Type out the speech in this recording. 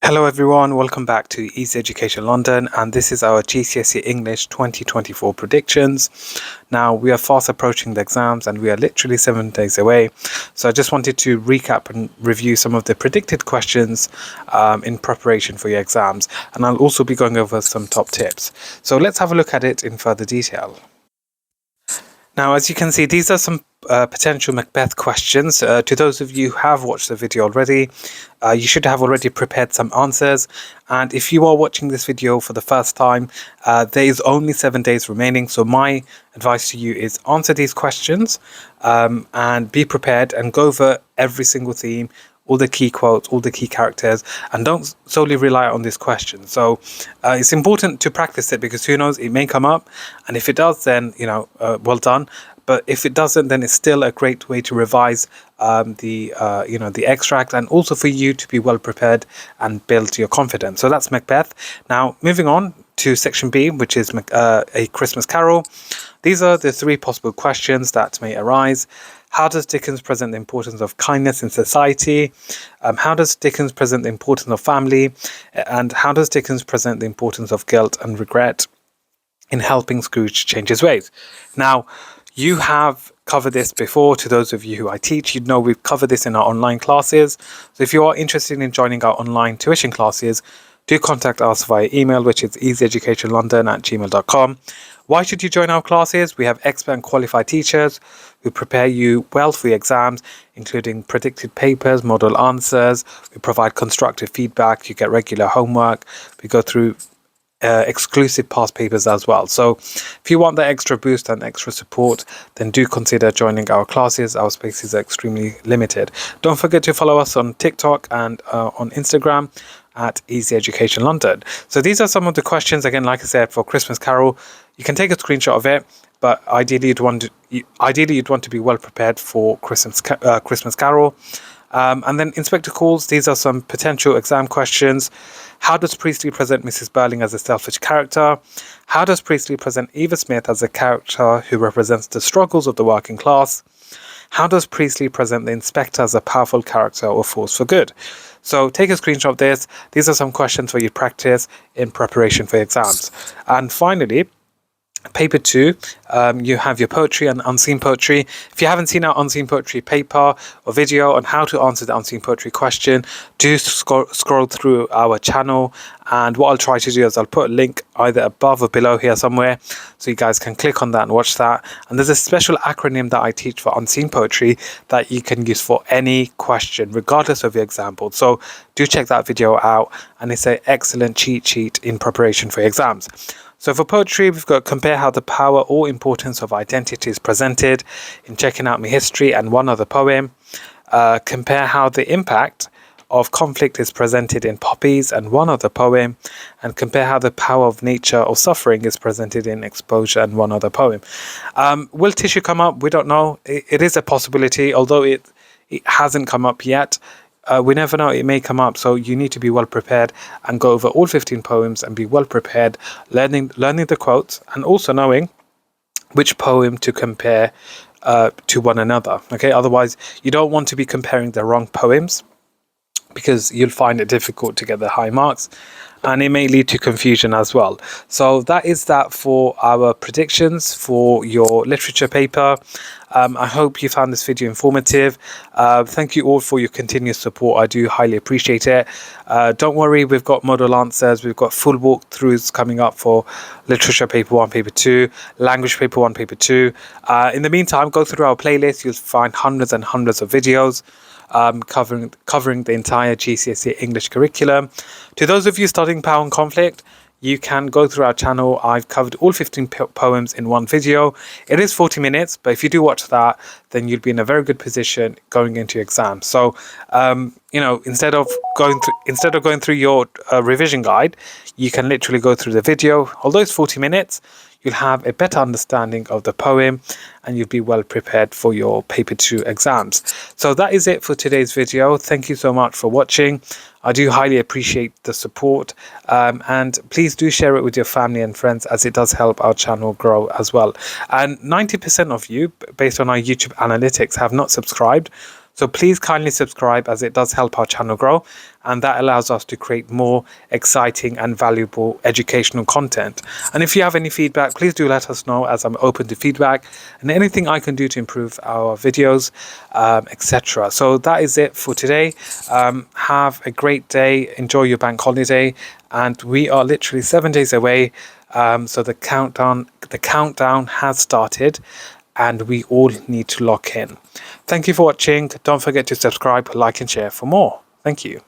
Hello everyone, welcome back to Easy Education London, and this is our GCSE English 2024 predictions. Now we are fast approaching the exams and we are literally 7 days away, so I just wanted to recap and review some of the predicted questions in preparation for your exams, and I'll also be going over some top tips. So let's have a look at it in further detail. Now, as you can see, these are some potential Macbeth questions. To those of you who have watched the video already, you should have already prepared some answers. And if you are watching this video for the first time, there is only 7 days remaining. So my advice to you is answer these questions and be prepared and go over every single theme, all the key quotes, all the key characters, and don't solely rely on this question. So it's important to practice it because who knows, it may come up, and if it does, then well done. But if it doesn't, then it's still a great way to revise the extract, and also for you to be well prepared and build your confidence. So that's Macbeth. Now moving on to section B, which is A Christmas Carol. These are the 3 possible questions that may arise. How does Dickens present the importance of kindness in society? How does Dickens present the importance of family? And how does Dickens present the importance of guilt and regret in helping Scrooge change his ways? Now, you have covered this before. To those of you who I teach, you'd know we've covered this in our online classes. So if you are interested in joining our online tuition classes, do contact us via email, which is easyeducationlondon@gmail.com. Why should you join our classes? We have expert and qualified teachers who prepare you well for your exams, including predicted papers, model answers. We provide constructive feedback. You get regular homework. We go through exclusive past papers as well. So if you want that extra boost and extra support, then do consider joining our classes. Our spaces are extremely limited. Don't forget to follow us on TikTok and on Instagram at Easy Education London. So these are some of the questions, again, like I said, for Christmas Carol. You can take a screenshot of it, but ideally you'd want to be well prepared for Christmas Carol. And then Inspector Calls, these are some potential exam questions. How does Priestley present Mrs. Burling as a selfish character? How does Priestley present Eva Smith as a character who represents the struggles of the working class? How does Priestley present the inspector as a powerful character or force for good? So take a screenshot of this. These are some questions for you to practice in preparation for exams. And finally, paper 2, you have your poetry and unseen poetry. If you haven't seen our unseen poetry paper or video on how to answer the unseen poetry question, do scroll through our channel, and what I'll try to do is I'll put a link either above or below here somewhere so you guys can click on that and watch that. And there's a special acronym that I teach for unseen poetry that you can use for any question regardless of your example. So do check that video out, and it's an excellent cheat sheet in preparation for your exams. So for poetry, we've got compare how the power or importance of identity is presented in Checking Out My History and One Other Poem. Compare how the impact of conflict is presented in Poppies and One Other Poem. And compare how the power of nature or suffering is presented in Exposure and One Other Poem. Will tissue come up? We don't know. It is a possibility, although it hasn't come up yet. We never know, it may come up, so you need to be well prepared and go over all 15 poems and be well prepared, learning the quotes and also knowing which poem to compare to one another. Okay, otherwise you don't want to be comparing the wrong poems because you'll find it difficult to get the high marks, and it may lead to confusion as well. So that is that for our predictions for your literature paper. I hope you found this video informative. Thank you all for your continuous support. I do highly appreciate it. Don't worry, we've got model answers, we've got full walkthroughs coming up for literature paper 1, paper 2, language paper 1, paper 2. In the meantime, go through our playlist. You'll find hundreds and hundreds of videos covering the entire GCSE English curriculum. To those of you studying Power and Conflict, you can go through our channel. I've covered all 15 poems in one video. It is 40 minutes, but if you do watch that, then you'll be in a very good position going into your exam. So, instead of going through your revision guide, you can literally go through the video. Although it's 40 minutes, you'll have a better understanding of the poem and you'll be well prepared for your paper 2 exams. So that is it for today's video. Thank you so much for watching. I do highly appreciate the support, and please do share it with your family and friends, as it does help our channel grow as well. And 90% of you, based on our YouTube analytics, have not subscribed. So please kindly subscribe, as it does help our channel grow, and that allows us to create more exciting and valuable educational content. And if you have any feedback, please do let us know, as I'm open to feedback and anything I can do to improve our videos, etc. So that is it for today. Have a great day. Enjoy your bank holiday, and we are literally 7 days away. So the countdown has started, and we all need to lock in. Thank you for watching. Don't forget to subscribe, like and share for more. Thank you.